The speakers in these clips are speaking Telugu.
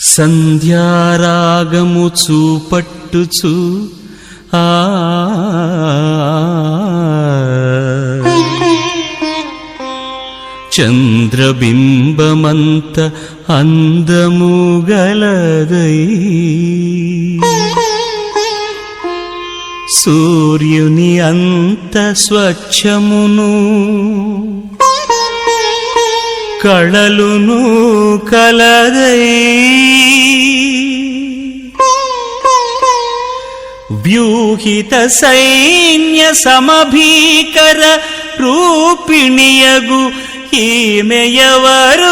సంధ్యారాగము చూపట్టుచు చంద్రబింబమంత అందము గలదై సూర్యుని అంత స్వచ్ఛమును కళలును కలదై వ్యూహిత సైన్య సమభీకర రూపిణియగు ఈమెయవరు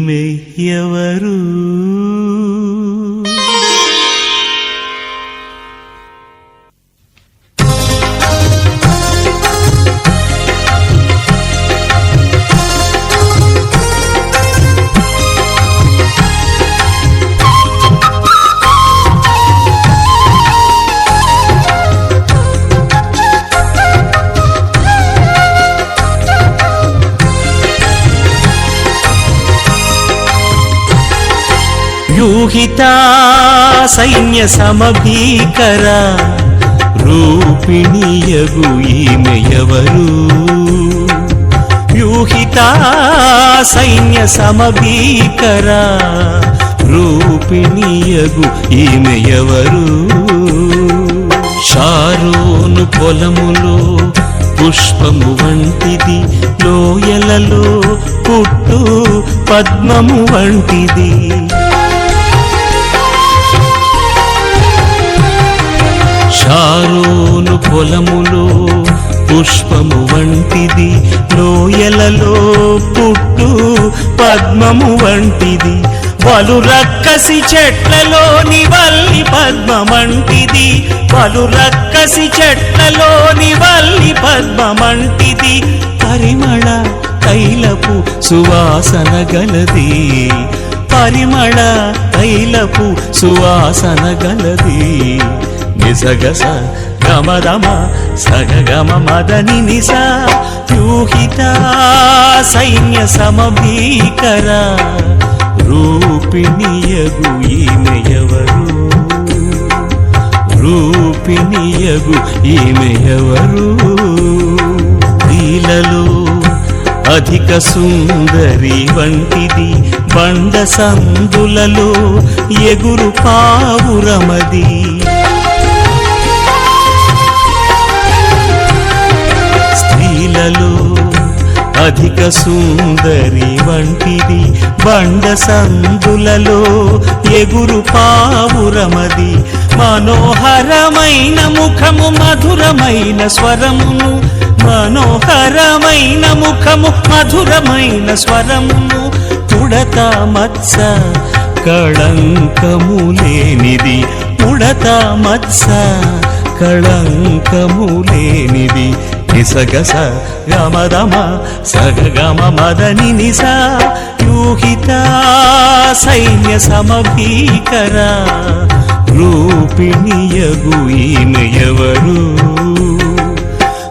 ఈమెయవరు వ్యూహితా సైన్య సమభీకర రూపిణియగు ఈమెయవరు వ్యూహితా సైన్య సమభీకర రూపిణియగు ఈమెయవరు షారోను పొలములో పుష్పము వంటిది లోయలలో పుట్టు పద్మము వంటిది షారోను పొలములో పుష్పము వంటిది లోయలలో పుట్టు పద్మము వంటిది పలు రక్కసి చెట్లలోని వల్లి పద్మమంటిది పలు రక్కసి చెట్లలోని వల్లి పద్మమంటిది పరిమళ తైలపు సువాసన గలది పరిమళ తైలపు సువాసన గలది నిసగస గమదమ సగగమ మదని నిస వ్యూహిత సైన్య సమభీకర రూపిణియగు ఈమెయవరు రూపిణియగు ఈమెయవరు స్త్రీలలో అధిక సుందరి వంటిది బండ సందులలో ఎగురు పావురమది స్త్రీలలో అధిక సుందరి వంటిది బండ సందులలో ఎగురు పావురమది మనోహరమైన ముఖము మధురమైన స్వరమును మనోహరమైన ముఖము మధురమైన స్వరమును ఉడత మత్స కళంకము లేనిది ఉడత మత్స కళంకము లేనిది నిసగస గమదమ సగగమ మదని నిస వ్యూహిత సైన్య సమభీకర రూపిణియగు ఈమెయవరు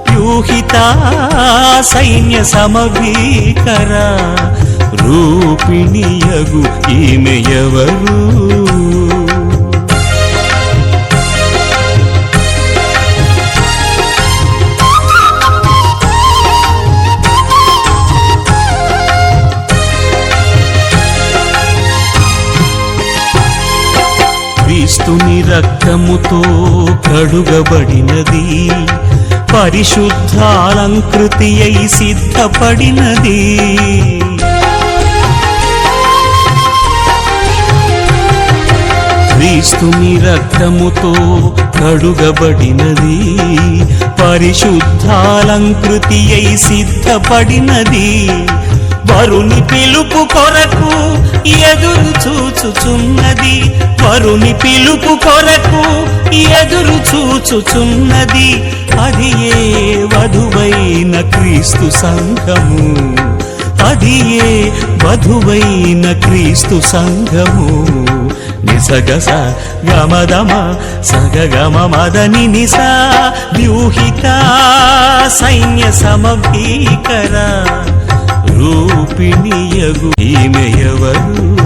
వ్యూహిత సైన్య సమభీకర రూపిణియగు ఈమెయవరు క్రీస్తుని రక్తముతో కడుగబడినది పరిశుద్ధాలంకృతి అయి సిద్ధపడినది క్రీస్తుని రక్తముతో కడుగబడినది పరిశుద్ధాలంకృతి అయి సిద్ధపడినది వరుని పిలుపు కొరకు ఎదురు చూచుచున్నది వరుని పిలుపు కొరకు ఎదురు చూచుచున్నది అది ఏ వధువైన క్రీస్తు సంఘము అది ఏ వధువైన క్రీస్తు సంఘము నిసగస గమదమ సగగమ మదని నిసా వ్యూహిత సైన్య సమభీకర రూపిణియగు ఈమె ఎవరు